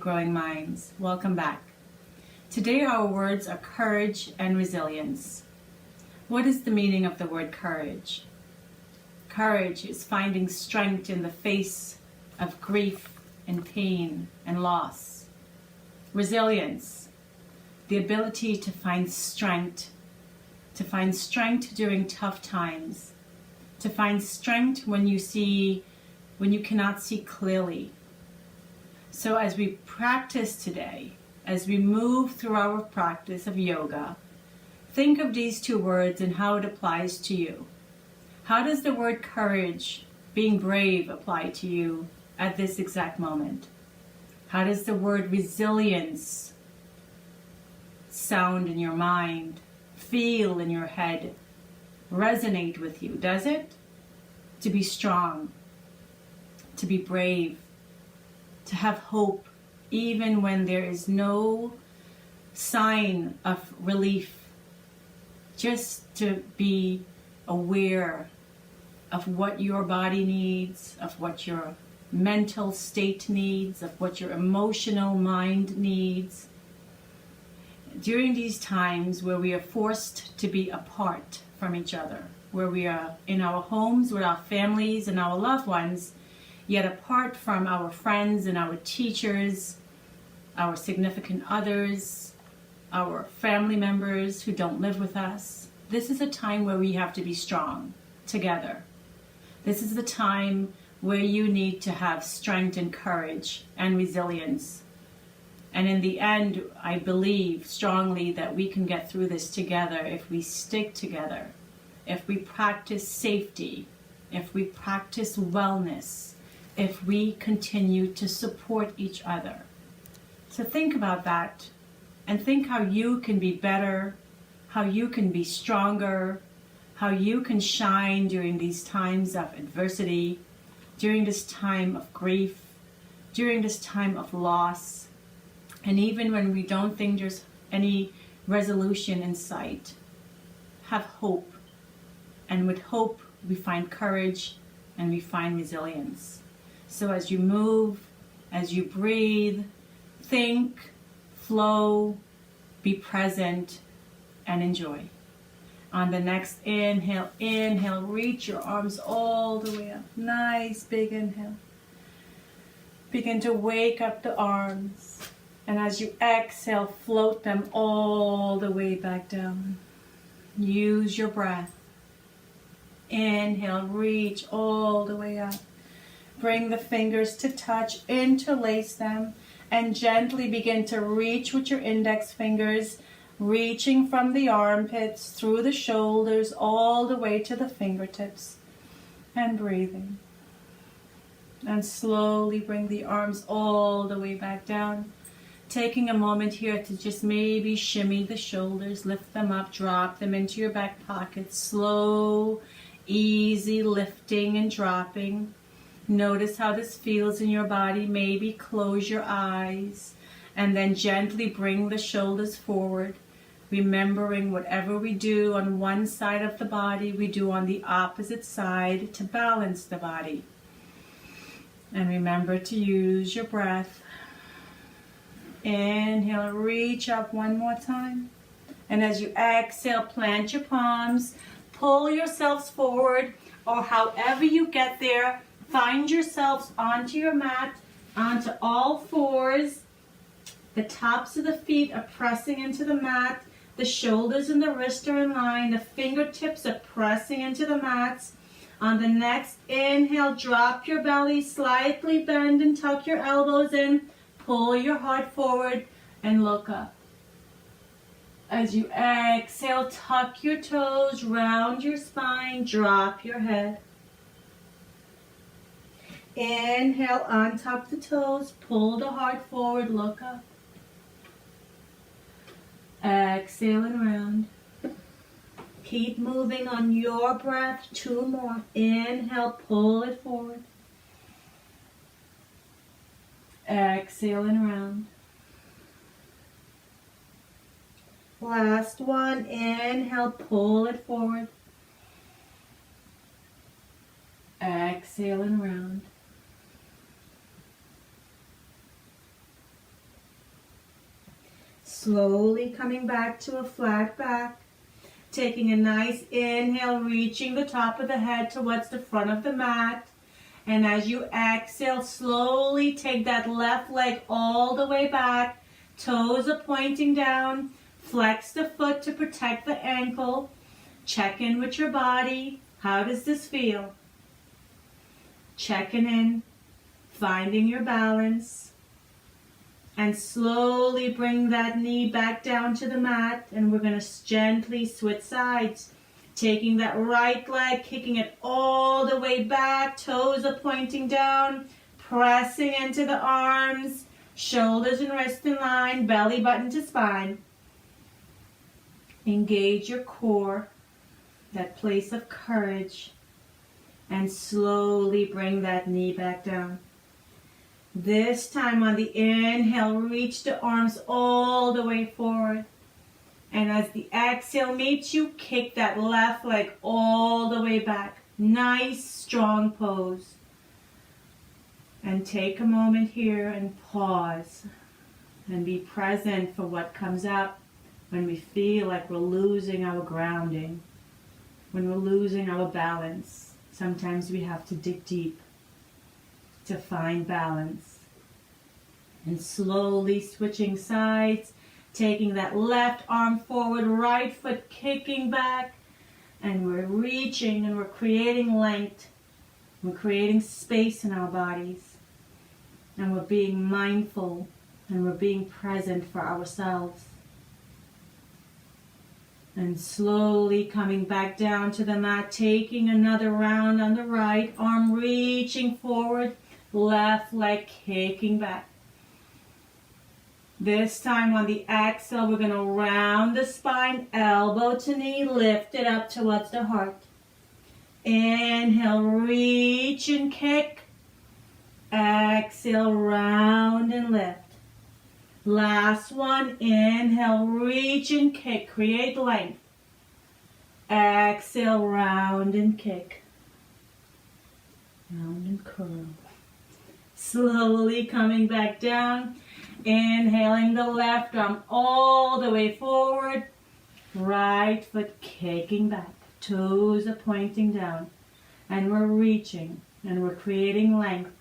Growing Minds. Welcome back. Today our words are courage and resilience. What is the meaning of the word courage? Courage is finding strength in the face of grief and pain and loss. Resilience, the ability to find strength during tough times, to find strength when you cannot see clearly. So as we practice today, as we move through our practice of yoga, think of these two words and how it applies to you. How does the word courage, being brave, apply to you at this exact moment? How does the word resilience sound in your mind, feel in your head, resonate with you? Does it? To be strong, to be brave, to have hope even when there is no sign of relief, just to be aware of what your body needs, of what your mental state needs, of what your emotional mind needs. During these times where we are forced to be apart from each other, where we are in our homes with our families and our loved ones, yet apart from our friends and our teachers, our significant others, our family members who don't live with us. This is a time where we have to be strong together. This is the time where you need to have strength and courage and resilience. And in the end, I believe strongly that we can get through this together if we stick together, if we practice safety, if we practice wellness, if we continue to support each other. So think about that and think how you can be better, how you can be stronger, how you can shine during these times of adversity, during this time of grief, during this time of loss, and even when we don't think there's any resolution in sight. Have hope, and with hope we find courage and we find resilience. So as you move, as you breathe, think, flow, be present, and enjoy. On the next inhale, reach your arms all the way up. Nice big inhale. Begin to wake up the arms. And as you exhale, float them all the way back down. Use your breath. Inhale, reach all the way up. Bring the fingers to touch, interlace them, and gently begin to reach with your index fingers, reaching from the armpits, through the shoulders, all the way to the fingertips, and breathing. And slowly bring the arms all the way back down, taking a moment here to just maybe shimmy the shoulders, lift them up, drop them into your back pocket, slow, easy lifting and dropping. Notice how this feels in your body. Maybe close your eyes and then gently bring the shoulders forward, remembering whatever we do on one side of the body, we do on the opposite side to balance the body. And remember to use your breath. Inhale, reach up one more time. And as you exhale, plant your palms, pull yourselves forward, or however you get there, find yourselves onto your mat, onto all fours. The tops of the feet are pressing into the mat. The shoulders and the wrists are in line. The fingertips are pressing into the mats. On the next inhale, drop your belly, slightly bend and tuck your elbows in. Pull your heart forward and look up. As you exhale, tuck your toes, round your spine, drop your head. Inhale, untop the toes, pull the heart forward, look up. Exhale and round. Keep moving on your breath. 2 more. Inhale, pull it forward. Exhale and round. Last one. Inhale, pull it forward. Exhale and round. Slowly coming back to a flat back. Taking a nice inhale, reaching the top of the head towards the front of the mat. And as you exhale, slowly take that left leg all the way back. Toes are pointing down. Flex the foot to protect the ankle. Check in with your body. How does this feel? Checking in, finding your balance. And slowly bring that knee back down to the mat. And we're going to gently switch sides. Taking that right leg, kicking it all the way back. Toes are pointing down. Pressing into the arms. Shoulders and wrists in line. Belly button to spine. Engage your core. That place of courage. And slowly bring that knee back down. This time on the inhale, reach the arms all the way forward. And as the exhale meets you, kick that left leg all the way back. Nice, strong pose. And take a moment here and pause. And be present for what comes up when we feel like we're losing our grounding. When we're losing our balance. Sometimes we have to dig deep to find balance. And slowly switching sides. Taking that left arm forward, right foot kicking back. And we're reaching and we're creating length. We're creating space in our bodies. And we're being mindful and we're being present for ourselves. And slowly coming back down to the mat, taking another round on the right, arm reaching forward, left leg kicking back. This time on the exhale, we're going to round the spine, elbow to knee, lift it up towards the heart. Inhale, reach and kick. Exhale, round and lift. Last one, inhale, reach and kick, create length. Exhale, round and kick. Round and curl. Slowly coming back down. Inhaling the left arm all the way forward. Right foot kicking back. Toes are pointing down. And we're reaching and we're creating length.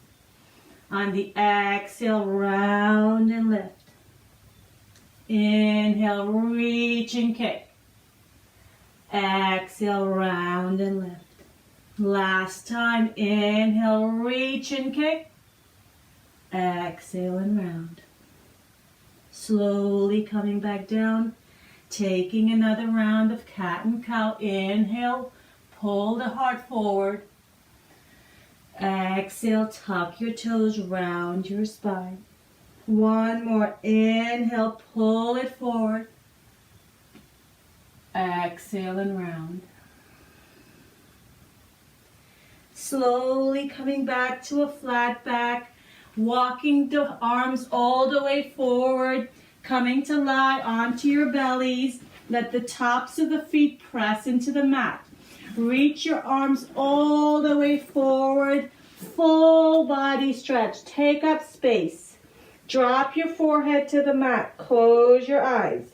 On the exhale, round and lift. Inhale, reach and kick. Exhale, round and lift. Last time, inhale, reach and kick. Exhale and round. Slowly coming back down, taking another round of cat and cow. Inhale, pull the heart forward. Exhale, tuck your toes, round your spine. One more, inhale, pull it forward. Exhale and round. Slowly coming back to a flat back. Walking the arms all the way forward, coming to lie onto your bellies. Let the tops of the feet press into the mat. Reach your arms all the way forward, full body stretch. Take up space. Drop your forehead to the mat. Close your eyes.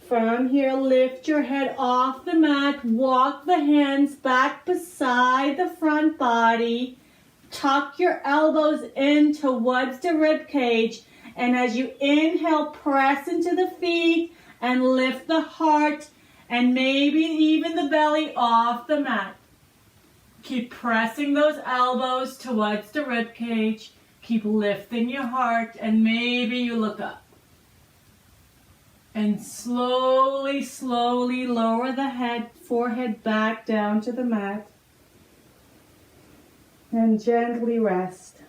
From here, lift your head off the mat, walk the hands back beside the front body, tuck your elbows in towards the rib cage, and as you inhale, press into the feet and lift the heart and maybe even the belly off the mat. Keep pressing those elbows towards the rib cage, keep lifting your heart, and maybe you look up. And slowly, slowly lower the head, forehead back down to the mat. And gently rest.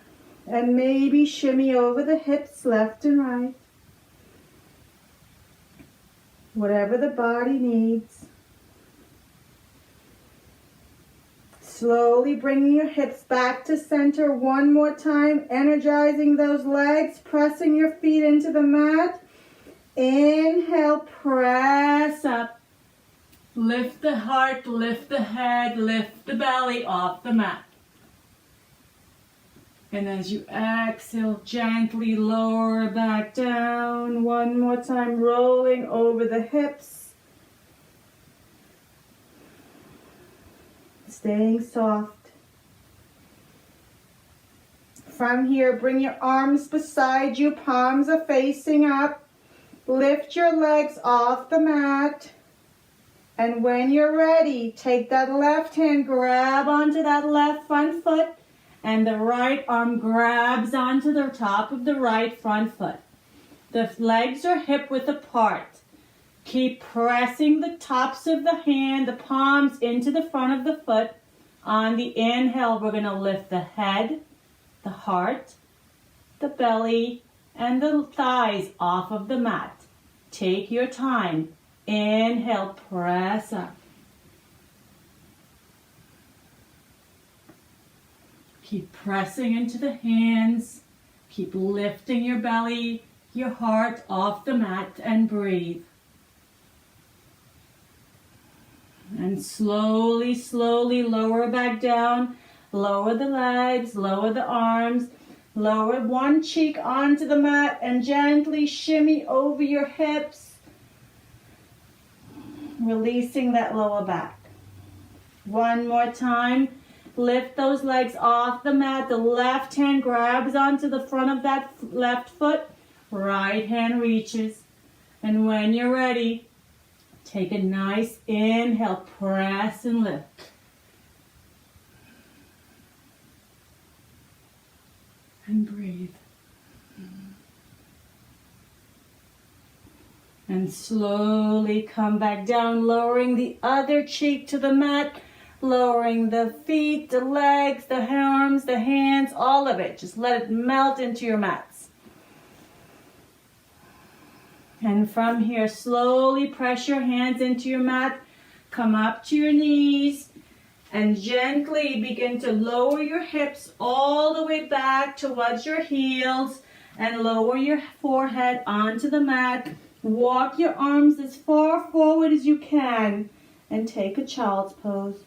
And maybe shimmy over the hips left and right. Whatever the body needs. Slowly bringing your hips back to center one more time. Energizing those legs, pressing your feet into the mat. Inhale, press up. Lift the heart, lift the head, lift the belly off the mat. And as you exhale, gently lower back down. One more time, rolling over the hips. Staying soft. From here, bring your arms beside you, palms are facing up. Lift your legs off the mat. And when you're ready, take that left hand, grab onto that left front foot, and the right arm grabs onto the top of the right front foot. The legs are hip width apart. Keep pressing the tops of the hand, the palms into the front of the foot. On the inhale, we're going to lift the head, the heart, the belly, and the thighs off of the mat. Take your time. Inhale, press up. Keep pressing into the hands. Keep lifting your belly, your heart off the mat, and breathe. And slowly, slowly lower back down. Lower the legs, lower the arms. Lower one cheek onto the mat and gently shimmy over your hips. Releasing that lower back. One more time. Lift those legs off the mat. The left hand grabs onto the front of that left foot. Right hand reaches. And when you're ready, take a nice inhale. Press and lift. And breathe. And slowly come back down, lowering the other cheek to the mat, lowering the feet, the legs, the arms, the hands, all of it. Just let it melt into your mats. And from here, slowly press your hands into your mat, come up to your knees, and gently begin to lower your hips all the way back towards your heels, and lower your forehead onto the mat. Walk your arms as far forward as you can and take a child's pose.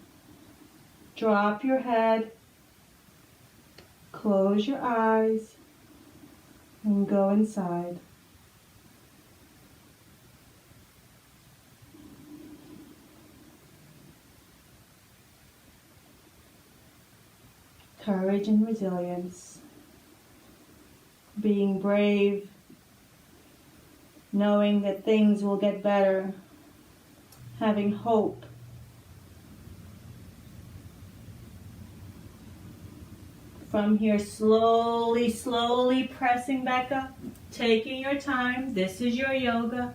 Drop your head, close your eyes, and go inside. Courage and resilience. Being brave, knowing that things will get better, having hope. From here, slowly, slowly pressing back up, taking your time. This is your yoga.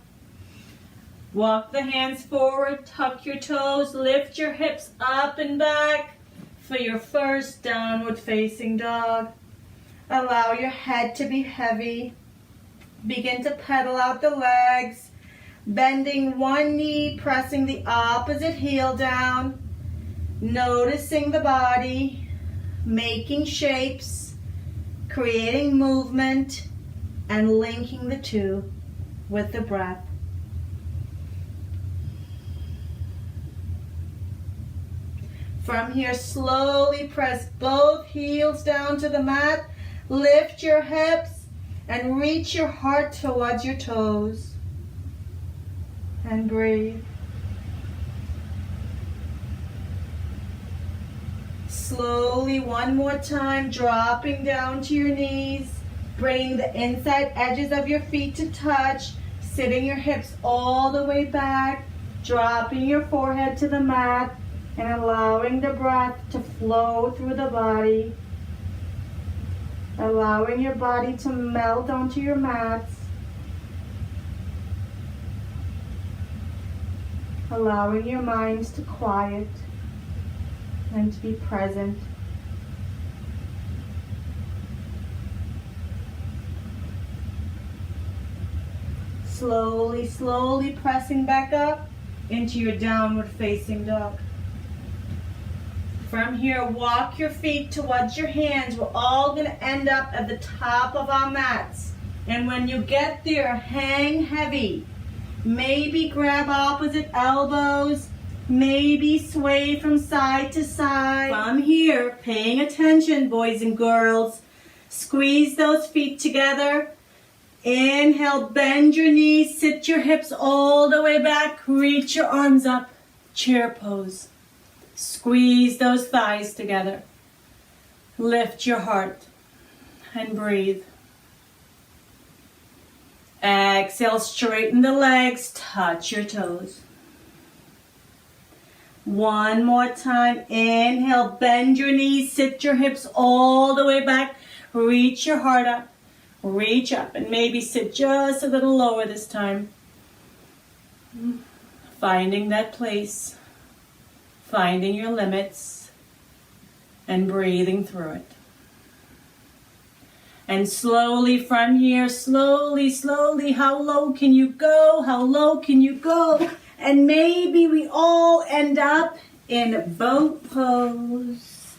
Walk the hands forward, tuck your toes, lift your hips up and back for your first downward facing dog. Allow your head to be heavy. Begin to pedal out the legs, bending one knee, pressing the opposite heel down, noticing the body, making shapes, creating movement, and linking the two with the breath. From here, slowly press both heels down to the mat, lift your hips, and reach your heart towards your toes. And breathe. Slowly, one more time, dropping down to your knees, bringing the inside edges of your feet to touch, sitting your hips all the way back, dropping your forehead to the mat, and allowing the breath to flow through the body. Allowing your body to melt onto your mats. Allowing your minds to quiet and to be present. Slowly, slowly pressing back up into your downward facing dog. From here, walk your feet towards your hands. We're all going to end up at the top of our mats. And when you get there, hang heavy. Maybe grab opposite elbows. Maybe sway from side to side. From here, paying attention, boys and girls. Squeeze those feet together. Inhale, bend your knees, sit your hips all the way back, reach your arms up, chair pose. Squeeze those thighs together. Lift your heart and breathe. Exhale, straighten the legs, touch your toes. One more time. Inhale, bend your knees, sit your hips all the way back, reach your heart up, reach up, and maybe sit just a little lower this time. Finding that place, finding your limits, and breathing through it. And slowly from here, slowly, how low can you go? How low can you go? And maybe we all end up in boat pose.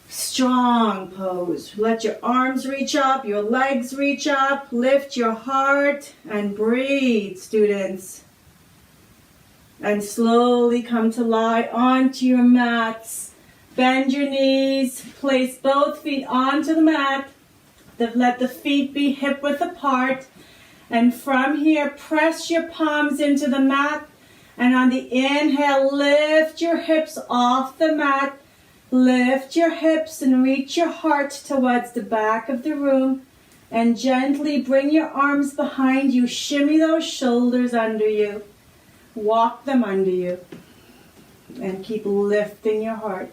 Strong pose. Let your arms reach up, your legs reach up, lift your heart and breathe, students. And slowly come to lie onto your mats. Bend your knees, place both feet onto the mat. Let the feet be hip-width apart. And from here, press your palms into the mat. And on the inhale, lift your hips off the mat. Lift your hips and reach your heart towards the back of the room. And gently bring your arms behind you. Shimmy those shoulders under you. Walk them under you. And keep lifting your heart.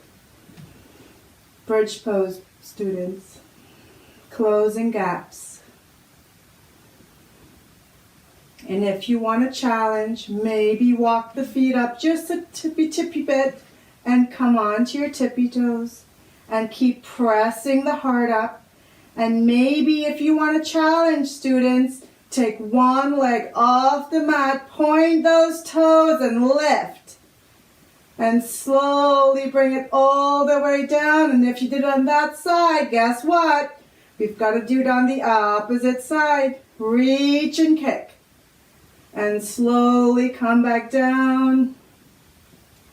Bridge pose, students. Closing gaps. And if you want to challenge, maybe walk the feet up just a tippy bit and come onto your tippy toes and keep pressing the heart up. And maybe if you want to challenge, students, take one leg off the mat, point those toes and lift. And slowly bring it all the way down. And if you did it on that side, guess what? We've got to do it on the opposite side. Reach and kick. And slowly come back down.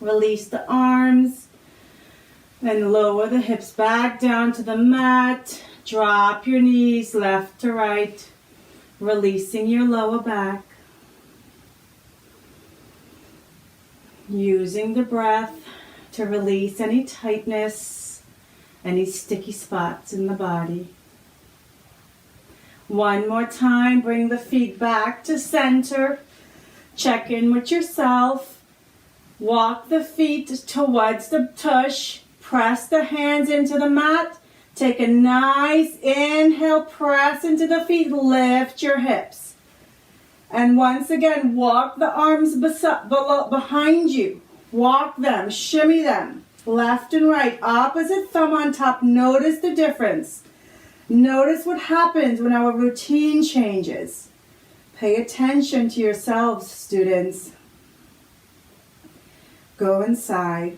Release the arms. And lower the hips back down to the mat. Drop your knees left to right. Releasing your lower back. Using the breath to release any tightness, any sticky spots in the body. One more time, bring the feet back to center. Check in with yourself. Walk the feet towards the tush. Press the hands into the mat. Take a nice inhale, press into the feet, lift your hips. And once again, walk the arms behind you. Walk them, shimmy them, left and right, opposite thumb on top. Notice the difference. Notice what happens when our routine changes. Pay attention to yourselves, students. Go inside.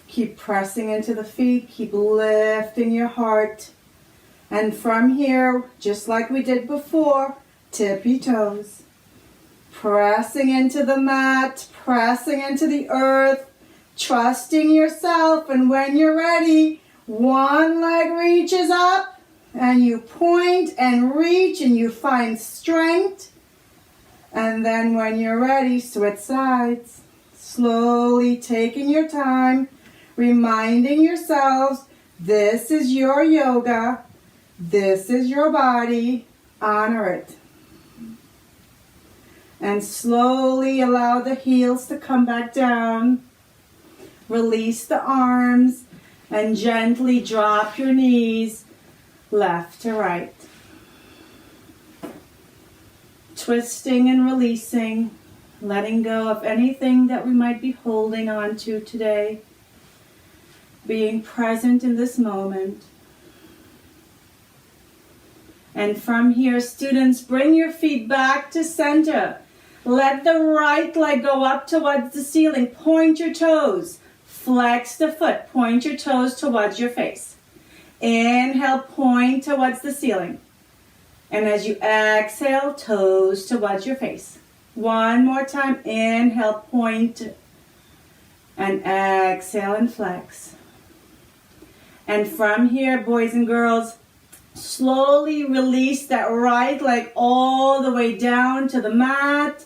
Keep pressing into the feet. Keep lifting your heart. And from here, just like we did before, tippy toes. Pressing into the mat, pressing into the earth, trusting yourself. And when you're ready, one leg reaches up and you point and reach and you find strength. And then when you're ready, switch sides. Slowly taking your time, reminding yourselves, this is your yoga. This is your body. Honor it. And slowly allow the heels to come back down. Release the arms and gently drop your knees left to right. Twisting and releasing, letting go of anything that we might be holding on to today. Being present in this moment. And from here, students, bring your feet back to center. Let the right leg go up towards the ceiling. Point your toes. Flex the foot. Point your toes towards your face. Inhale, point towards the ceiling. And as you exhale, toes towards your face. One more time. Inhale, point. And exhale and flex. And from here, boys and girls, slowly release that right leg all the way down to the mat.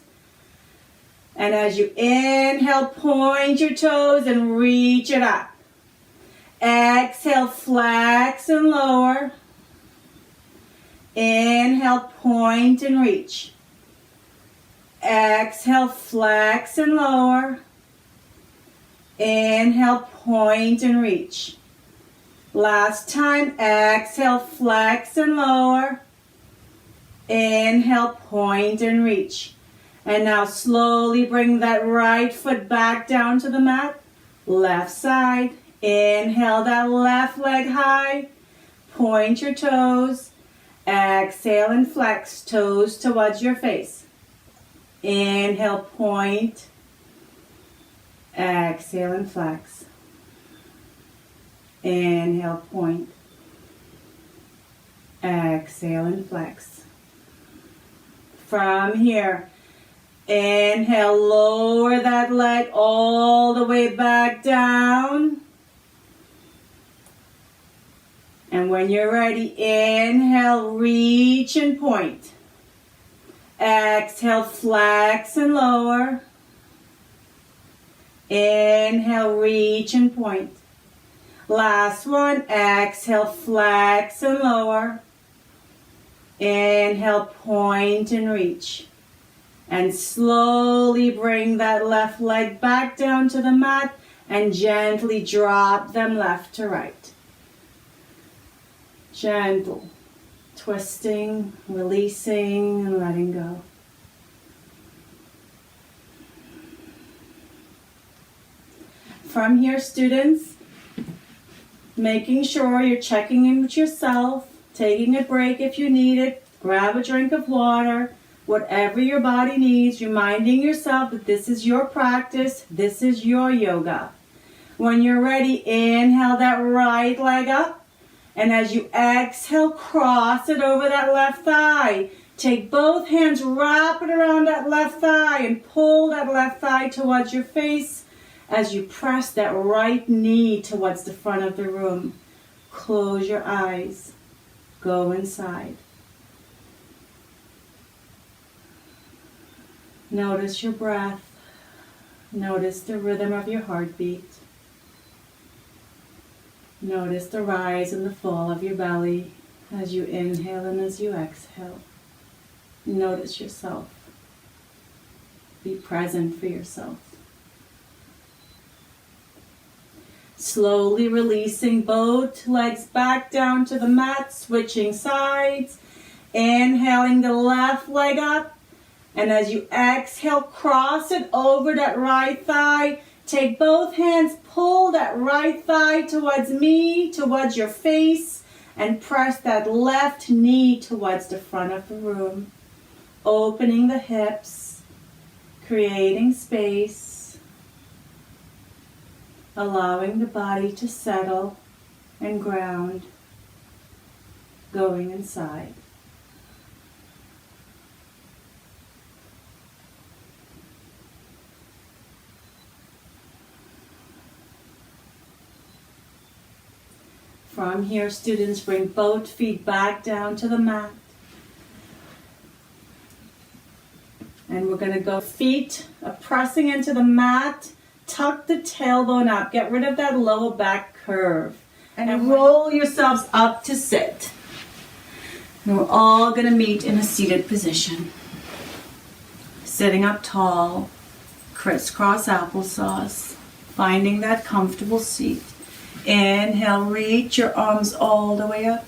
And as you inhale, point your toes and reach it up. Exhale, flex and lower. Inhale, point and reach. Exhale, flex and lower. Inhale, point and reach. Last time, exhale, flex and lower. Inhale, point and reach. And now slowly bring that right foot back down to the mat. Left side. Inhale that left leg high. Point your toes. Exhale and flex toes towards your face. Inhale, point. Exhale and flex. Inhale, point. Exhale and flex. From here, inhale, lower that leg all the way back down. And when you're ready, inhale, reach and point. Exhale, flex and lower. Inhale, reach and point. Last one, exhale, flex and lower. Inhale, point and reach. And slowly bring that left leg back down to the mat and gently drop them left to right. Gentle, twisting, releasing, and letting go. From here, students, making sure you're checking in with yourself, taking a break if you need it, grab a drink of water, whatever your body needs, reminding yourself that this is your practice, this is your yoga. When you're ready, inhale that right leg up. And as you exhale, cross it over that left thigh. Take both hands, wrap it around that left thigh and pull that left thigh towards your face as you press that right knee towards the front of the room. Close your eyes. Go inside. Notice your breath. Notice the rhythm of your heartbeat. Notice the rise and the fall of your belly as you inhale and as you exhale. Notice yourself. Be present for yourself. Slowly releasing both legs back down to the mat, switching sides. Inhaling the left leg up. And as you exhale, cross it over that right thigh. Take both hands, pull that right thigh towards me, towards your face, and press that left knee towards the front of the room. Opening the hips, creating space, allowing the body to settle and ground, going inside. From here, students, bring both feet back down to the mat. And we're going to go feet pressing into the mat. Tuck the tailbone up. Get rid of that lower back curve. And roll yourselves up to sit. And we're all going to meet in a seated position. Sitting up tall, crisscross applesauce, finding that comfortable seat. Inhale, reach your arms all the way up.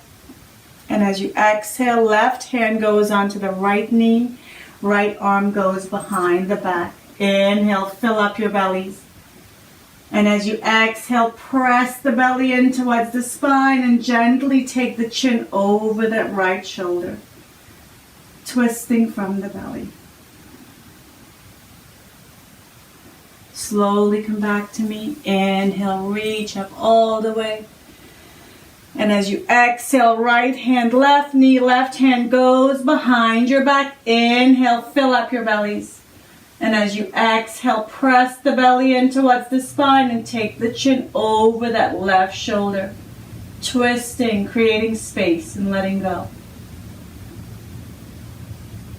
And as you exhale, left hand goes onto the right knee, right arm goes behind the back. Inhale, fill up your bellies. And as you exhale, press the belly in towards the spine and gently take the chin over that right shoulder, twisting from the belly. Slowly come back to me. Inhale, reach up all the way. And as you exhale, right hand, left knee, left hand goes behind your back. Inhale, fill up your bellies. And as you exhale, press the belly in towards the spine and take the chin over that left shoulder. Twisting, creating space and letting go.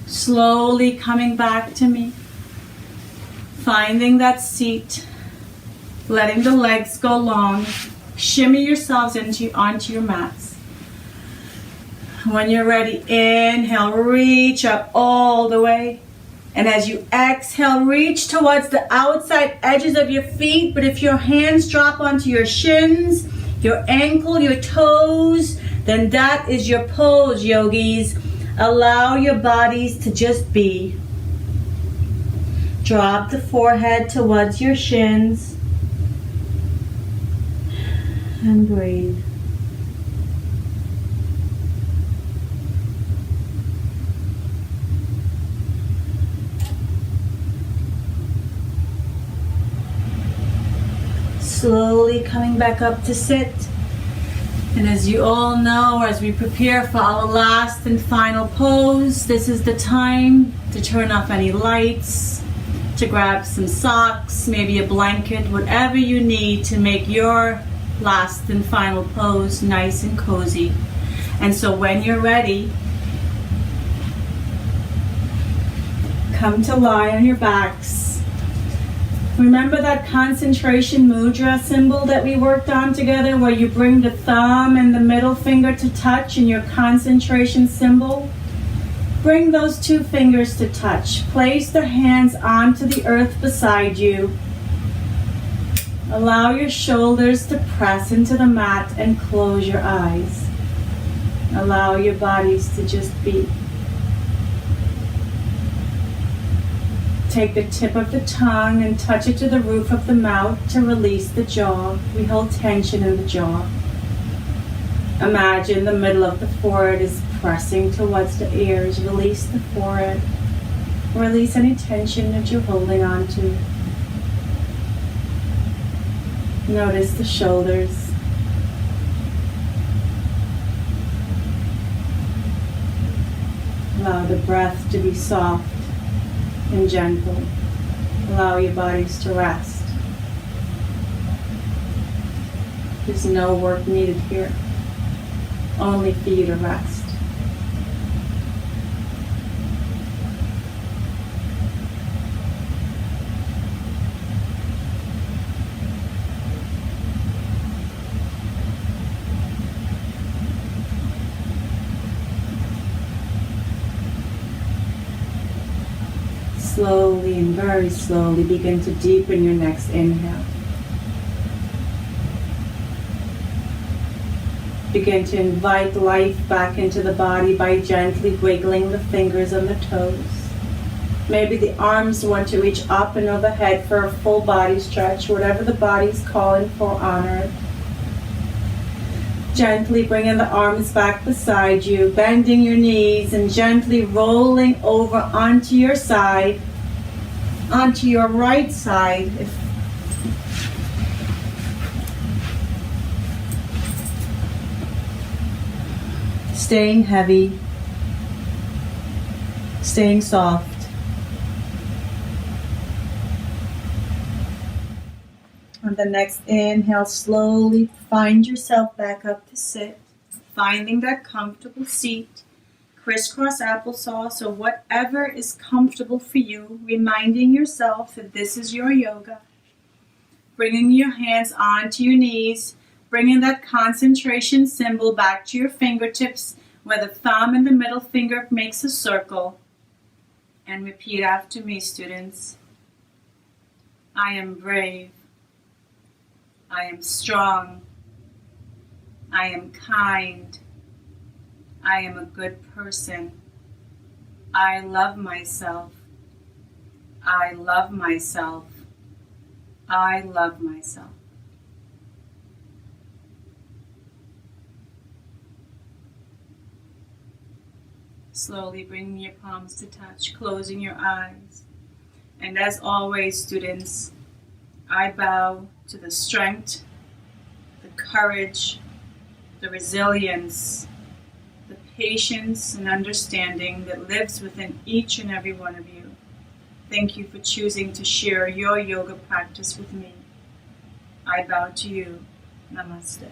Slowly coming back to me. Finding that seat. Letting the legs go long. Shimmy yourselves onto your mats. When you're ready, inhale, reach up all the way. And as you exhale, reach towards the outside edges of your feet. But if your hands drop onto your shins, your ankle, your toes, then that is your pose, yogis. Allow your bodies to just be. Drop the forehead towards your shins. And breathe. Slowly coming back up to sit. And as you all know, as we prepare for our last and final pose, this is the time to turn off any lights, to grab some socks, maybe a blanket, whatever you need to make your last and final pose nice and cozy. And so when you're ready, come to lie on your backs. Remember that concentration mudra symbol that we worked on together, where you bring the thumb and the middle finger to touch in your concentration symbol? Bring those two fingers to touch. Place their hands onto the earth beside you. Allow your shoulders to press into the mat and close your eyes. Allow your bodies to just be. Take the tip of the tongue and touch it to the roof of the mouth to release the jaw. We hold tension in the jaw. Imagine the middle of the forehead is pressing towards the ears. Release the forehead. Release any tension that you're holding on to. Notice the shoulders. Allow the breath to be soft and gentle. Allow your bodies to rest. There's no work needed here, only for you to rest. Slowly and very slowly begin to deepen your next inhale. Begin to invite life back into the body by gently wiggling the fingers and the toes. Maybe the arms want to reach up and overhead for a full body stretch, whatever the body's calling for on earth. Gently bringing the arms back beside you, bending your knees and gently rolling over onto your side, onto your right side. Staying heavy, staying soft. On the next inhale, slowly find yourself back up to sit, finding that comfortable seat, crisscross applesauce or whatever is comfortable for you, reminding yourself that this is your yoga. Bringing your hands onto your knees, bringing that concentration symbol back to your fingertips where the thumb and the middle finger makes a circle. And repeat after me, students. I am brave. I am strong. I am kind. I am a good person. I love myself. I love myself. I love myself. Slowly bringing your palms to touch, closing your eyes. And as always, students, I bow to the strength, the courage, the resilience, the patience and understanding that lives within each and every one of you. Thank you for choosing to share your yoga practice with me. I bow to you. Namaste.